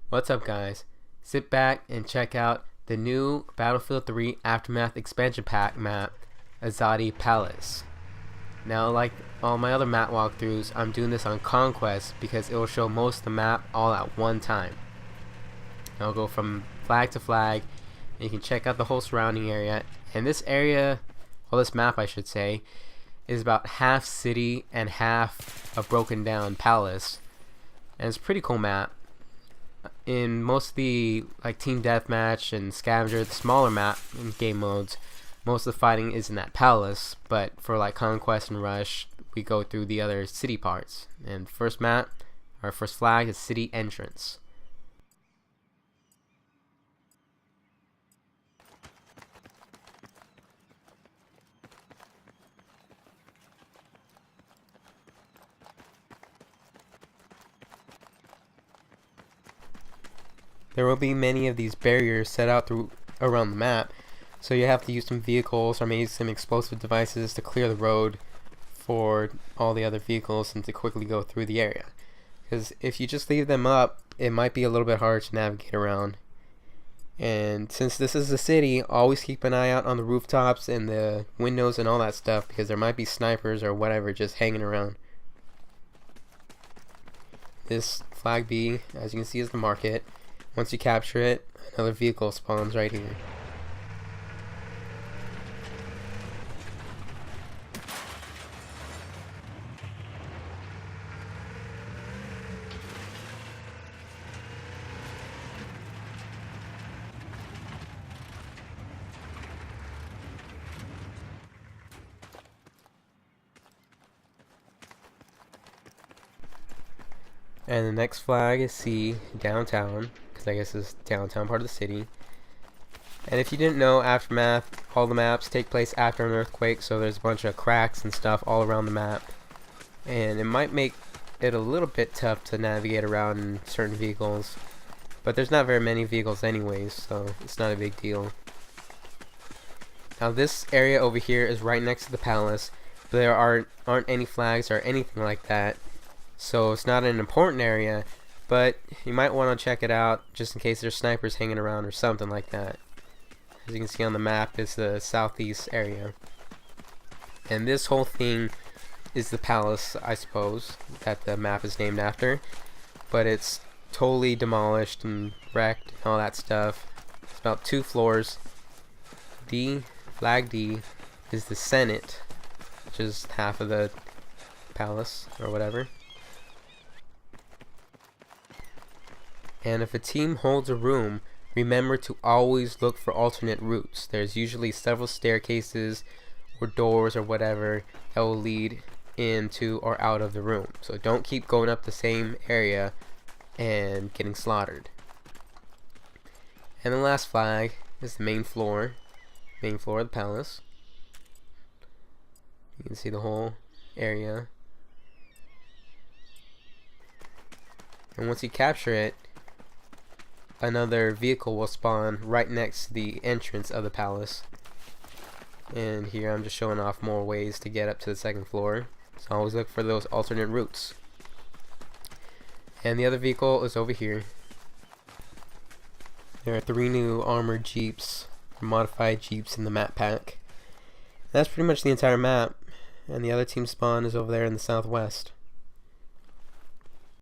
What's up, guys? Sit back and check out the new Battlefield 3 Aftermath expansion pack map, Azadi Palace. Now, like all my other map walkthroughs, I'm doing this on Conquest because it will show most of the map all at one time. I'll go from flag to flag, and you can check out the whole surrounding area. And this area, well, this map I should say, is about half city and half a broken down palace. And it's a pretty cool map. In most of the team deathmatch and scavenger, the smaller map in game modes, most of the fighting is in that palace, but for conquest and rush, we go through the other city parts. And first map, our first flag is city entrance. There will be many of these barriers set out around the map, so you have to use some vehicles or maybe some explosive devices to clear the road for all the other vehicles and to quickly go through the area. Because if you just leave them up, it might be a little bit hard to navigate around. And since this is a city, always keep an eye out on the rooftops and the windows and all that stuff, because there might be snipers or whatever just hanging around. This flag B, as you can see, is the market. Once you capture it, another vehicle spawns right here. And the next flag is C, downtown, because I guess it's downtown part of the city. And if you didn't know, Aftermath, all the maps take place after an earthquake, so there's a bunch of cracks and stuff all around the map. And it might make it a little bit tough to navigate around in certain vehicles, but there's not very many vehicles anyways, so it's not a big deal. Now this area over here is right next to the palace, but there aren't any flags or anything like that. So it's not an important area, but you might want to check it out just in case there's snipers hanging around or something like that. As you can see on the map, it's the southeast area. And this whole thing is the palace, I suppose, that the map is named after. But it's totally demolished and wrecked and all that stuff. It's about 2 floors. Flag D, is the Senate, which is half of the palace or whatever. And if a team holds a room, remember to always look for alternate routes. There's usually several staircases or doors or whatever that will lead into or out of the room. So don't keep going up the same area and getting slaughtered. And the last flag is the main floor of the palace. You can see the whole area. And once you capture it, another vehicle will spawn right next to the entrance of the palace. And here I'm just showing off more ways to get up to the second floor, so always look for those alternate routes. And the other vehicle is over here. There are 3 new armored jeeps, modified jeeps in the map pack. That's pretty much the entire map, and the other team spawn is over there in the southwest.